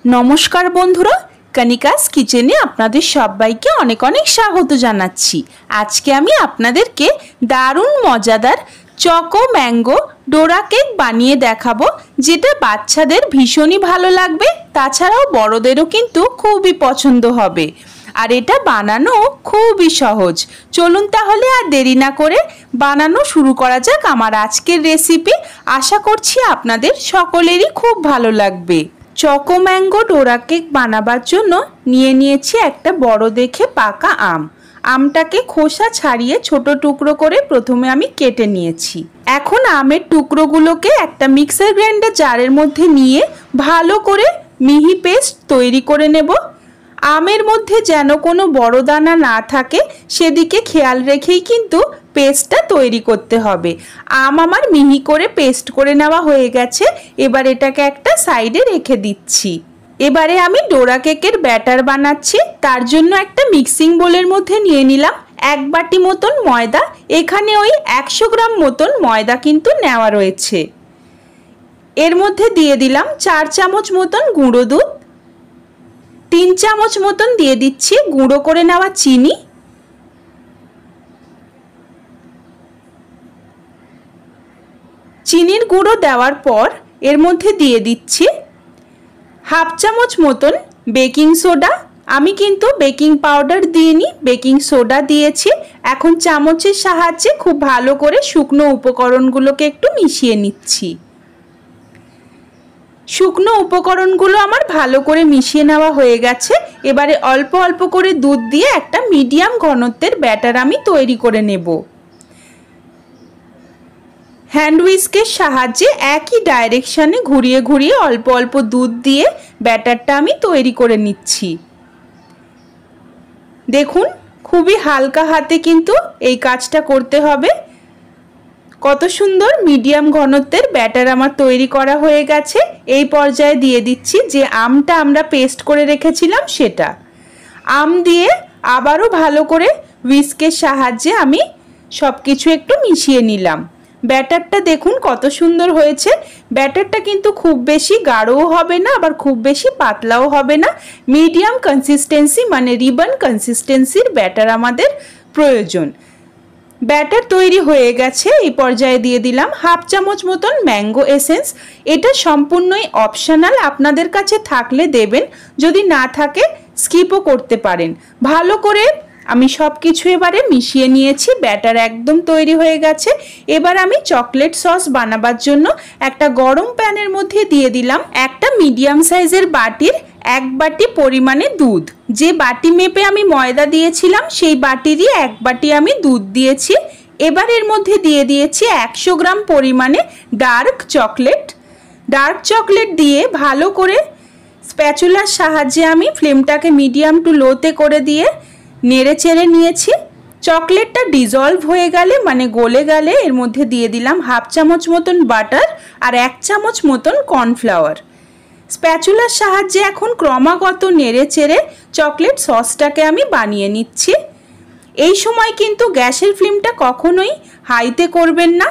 নমস্কার বন্ধুরা, কণিকাস কিচেনে আপনাদের সবাইকে অনেক অনেক স্বাগত জানাচ্ছি। আজকে আমি আপনাদেরকে দারুণ মজাদার চকো ম্যাঙ্গো ডোরা কেক বানিয়ে দেখাবো, যেটা বাচ্চাদের ভীষণই ভালো লাগবে, তাছাড়াও বড়দেরও কিন্তু খুবই পছন্দ হবে। আর এটা বানানো খুবই সহজ। চলুন তাহলে আর দেরি না করে বানানো শুরু করা যাক আমার আজকের রেসিপি। আশা করছি আপনাদের সকলেরই খুব ভালো লাগবে। চকো ম্যাঙ্গো ডোরা কেক বানাবার জন্য নিয়েছি একটা বড় দেখে পাকা আম। আমটাকে খোসা ছাড়িয়ে ছোট টুকরো করে প্রথমে আমি কেটে নিয়েছি। এখন আমের টুকরোগুলোকে একটা মিক্সার গ্রাইন্ডার জারের মধ্যে নিয়ে ভালো করে মিহি পেস্ট তৈরি করে নেব। আমের মধ্যে যেন কোনো বড় দানা না থাকে সেদিকে খেয়াল রেখেই কিন্তু পেস্টটা তৈরি করতে হবে। আম আমার মিহি করে পেস্ট করে নেওয়া হয়ে গেছে। এবার এটাকে একটা সাইডে রেখে দিচ্ছি। এবারে আমি ডোরা কেকের ব্যাটার বানাচ্ছি। তার জন্য একটা মিক্সিং বোলের মধ্যে নিয়ে নিলাম 1 বাটি মতন ময়দা। এখানে ওই 100 গ্রাম মতন ময়দা কিন্তু নেওয়া রয়েছে। এর মধ্যে দিয়ে দিলাম 4 চামচ মতন গুঁড়ো দুধ, 3 চামচ মতন দিয়ে দিচ্ছি গুঁড়ো করে নেওয়া চিনি, চিনির গুঁড়ো দেওয়ার পর এর মধ্যে দিয়ে দিচ্ছি 1/2 চামচ মতন বেকিং সোডা। আমি কিন্তু বেকিং পাউডার দিইনি, বেকিং সোডা দিয়েছি। এখন চামচের সাহায্যে খুব ভালো করে শুকনো উপকরণগুলোকে একটু মিশিয়ে নিচ্ছি। শুকনো উপকরণগুলো আমার ভালো করে মিশিয়ে নেওয়া হয়ে গেছে। এবারে অল্প অল্প করে দুধ দিয়ে একটা মিডিয়াম ঘনত্বের ব্যাটার আমি তৈরি করে নেব। হ্যান্ড হুইস্কের সাহায্যে একই ডাইরেকশনে ঘুরিয়ে ঘুরিয়ে অল্প অল্প দুধ দিয়ে ব্যাটারটা আমি তৈরি করে নিচ্ছি। দেখুন, খুবই হালকা হাতে কিন্তু এই কাজটা করতে হবে। কত সুন্দর মিডিয়াম ঘনত্বের ব্যাটার আমার তৈরি করা হয়ে গেছে। এই পর্যায়ে দিয়ে দিচ্ছি যে আমটা আমরা পেস্ট করে রেখেছিলাম সেটা। আম দিয়ে আবারও ভালো করে হুইস্কের সাহায্যে আমি সব কিছু একটু মিশিয়ে নিলাম। ব্যাটারটা দেখুন কত সুন্দর হয়েছে। ব্যাটারটা কিন্তু খুব বেশি গাঢ়ও হবে না, আবার খুব বেশি পাতলাও হবে না। মিডিয়াম কনসিস্টেন্সি মানে রিবন কনসিস্টেন্সির ব্যাটার আমাদের প্রয়োজন। ব্যাটার তৈরি হয়ে গেছে। এই পর্যায়ে দিয়ে দিলাম 1/2 চামচ মতন ম্যাঙ্গো এসেন্স। এটা সম্পূর্ণই অপশনাল, আপনাদের কাছে থাকলে দেবেন, যদি না থাকে স্কিপও করতে পারেন। ভালো করে আমি সব কিছু এবারে মিশিয়ে নিয়েছি। ব্যাটার একদম তৈরি হয়ে গেছে। এবার আমি চকলেট সস বানাবার জন্য একটা গরম প্যানের মধ্যে দিয়ে দিলাম একটা মিডিয়াম সাইজের বাটির 1 বাটি পরিমাণে দুধ। যে বাটি মেপে আমি ময়দা দিয়েছিলাম সেই বাটিরই 1 বাটি আমি দুধ দিয়েছি। এবার এর মধ্যে দিয়ে দিয়েছি 100 গ্রাম পরিমাণে ডার্ক চকলেট। ডার্ক চকলেট দিয়ে ভালো করে স্প্যাচুলার সাহায্যে আমি ফ্লেমটাকে মিডিয়াম টু লোতে করে দিয়ে নেড়ে চেড়ে নিয়েছি। চকলেটটা ডিজলভ হয়ে গেলে মানে গলে গেলে এর মধ্যে দিয়ে দিলাম 1/2 চামচ মতন বাটার আর 1 চামচ মতন কর্নফ্লাওয়ার। স্প্যাচুলার সাহায্যে এখন ক্রমাগত নেড়ে চেড়ে চকলেট সসটাকে আমি বানিয়ে নিচ্ছি। এই সময় কিন্তু গ্যাসের ফ্লেমটা কখনোই হাইতে করবেন না,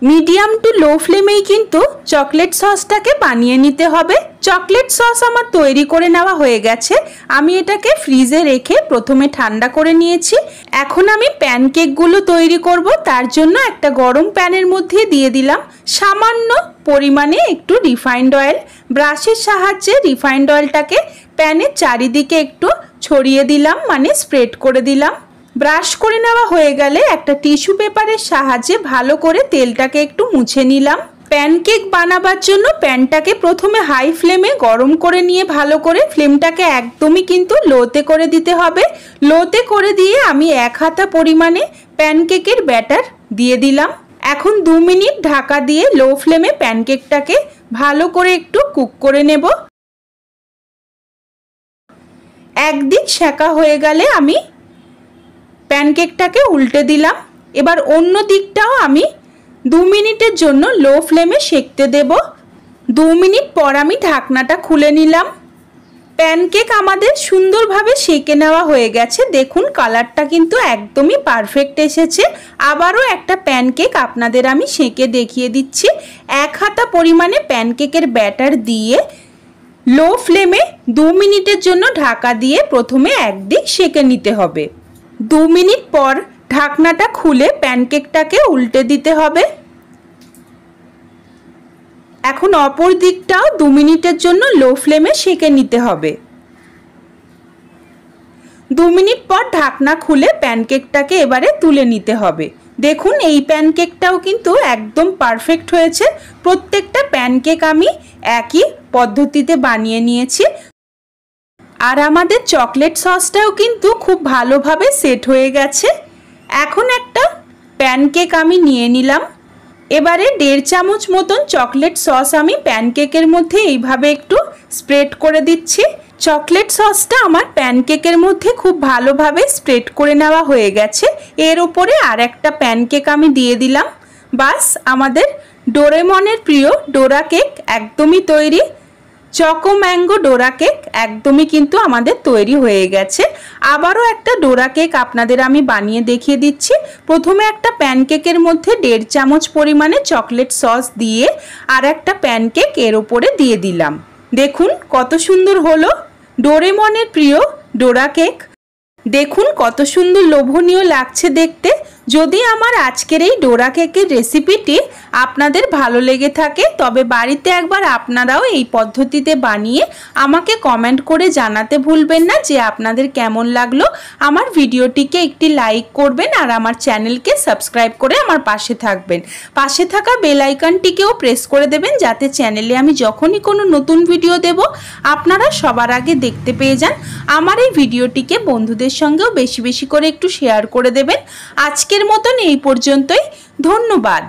মিডিয়াম টু লো ফ্লেমেই কিন্তু চকলেট সসটাকে বানিয়ে নিতে হবে। চকলেট সস আমার তৈরি করে নেওয়া হয়ে গেছে। আমি এটাকে ফ্রিজে রেখে প্রথমে ঠান্ডা করে নিয়েছি। এখন আমি প্যানকেকগুলো তৈরি করব। তার জন্য একটা গরম প্যানের মধ্যে দিয়ে দিলাম সামান্য পরিমাণে একটু রিফাইন্ড অয়েল। ব্রাশের সাহায্যে রিফাইন্ড অয়েলটাকে প্যানের চারিদিকে একটু ছড়িয়ে দিলাম, মানে স্প্রেড করে দিলাম। ব্রাশ করে নেওয়া হয়ে গেলে একটা টিস্যু পেপারের সাহায্যে ভালো করে তেলটাকে একটু মুছে নিলাম। প্যানকেক বানাবার জন্য প্যানটাকে প্রথমে হাই ফ্লেমে গরম করে নিয়ে ভালো করে ফ্লেমটাকে একদমই কিন্তু লোতে করে দিতে হবে। লোতে করে দিয়ে আমি 1 হাতা পরিমাণে প্যানকেকের ব্যাটার দিয়ে দিলাম। এখন 2 মিনিট ঢাকা দিয়ে লো ফ্লেমে প্যানকেকটাকে ভালো করে একটু কুক করে নেব। একদিক সেঁকা হয়ে গেলে আমি প্যানকেকটাকে উল্টে দিলাম। এবার অন্য দিকটাও আমি 2 মিনিটের জন্য লো ফ্লেমে সেঁকতে দেব। 2 মিনিট পর আমি ঢাকনাটা খুলে নিলাম। প্যানকেক আমাদের সুন্দরভাবে সেঁকে নেওয়া হয়ে গেছে। দেখুন কালারটা কিন্তু একদমই পারফেক্ট এসেছে। আবারও একটা প্যানকেক আপনাদের আমি সেঁকে দেখিয়ে দিচ্ছি। 1 হাতা পরিমাণে প্যানকেকের ব্যাটার দিয়ে লো ফ্লেমে 2 মিনিটের জন্য ঢাকা দিয়ে প্রথমে একদিক সেঁকে নিতে হবে। 2 মিনিট পর ঢাকনাটা খুলে প্যানকেকটাকে উল্টে দিতে হবে। এখন অপর দিকটাও 2 মিনিটের জন্য লো ফ্লেমে সেঁকে নিতে হবে। 2 মিনিট পর ঢাকনা খুলে প্যানকেকটাকে এবারে তুলে নিতে হবে। দেখুন এই প্যানকেকটাও কিন্তু একদম পারফেক্ট হয়েছে। প্রত্যেকটা প্যানকেক আমি একই পদ্ধতিতে বানিয়ে নিয়েছি। আর আমাদের চকলেট সসটাও কিন্তু খুব ভালোভাবে সেট হয়ে গেছে। এখন একটা প্যানকেক আমি নিয়ে নিলাম। এবারে 1.5 চামচ মতন চকলেট সস আমি প্যানকেকের মধ্যে এইভাবে একটু স্প্রেড করে দিচ্ছি। চকলেট সসটা আমার প্যানকেকের মধ্যে খুব ভালোভাবে স্প্রেড করে নেওয়া হয়ে গেছে। এর উপরে আর একটা প্যানকেক আমি দিয়ে দিলাম। বাস আমাদের ডোরেমনের প্রিয় ডোরা কেক একদমই তৈরি। চকো ম্যাঙ্গো ডোরা কেক একদমই কিন্তু আমাদের তৈরি হয়ে গেছে। আবারও একটা ডোরা কেক আপনাদের আমি বানিয়ে দেখিয়ে দিচ্ছি। প্রথমে একটা প্যানকেকের মধ্যে 1.5 চামচ পরিমাণে চকলেট সস দিয়ে আর একটা প্যানকেক এর উপরে দিয়ে দিলাম। দেখুন কত সুন্দর হলো ডোরেমনের প্রিয় ডোরা কেক। দেখুন কত সুন্দর লোভনীয় লাগছে দেখতে। যদি আমার আজকের এই ডোরা কেকের রেসিপিটি আপনাদের ভালো লেগে থাকে তবে বাড়িতে একবার আপনারাও এই পদ্ধতিতে বানিয়ে আমাকে কমেন্ট করে জানাতে ভুলবেন না যে আপনাদের কেমন লাগলো। আমার ভিডিওটিকে একটি লাইক করবেন আর আমার চ্যানেলকে সাবস্ক্রাইব করে আমার পাশে থাকবেন। পাশে থাকা বেল আইকনটিকেও প্রেস করে দেবেন যাতে চ্যানেলে আমি যখনই কোনো নতুন ভিডিও দেব আপনারা সবার আগে দেখতে পেয়ে যান। আমার এই ভিডিওটিকে বন্ধুদের সঙ্গেও বেশি বেশি করে একটু শেয়ার করে দেবেন। আজকের মতন এই পর্যন্তই। ধন্যবাদ।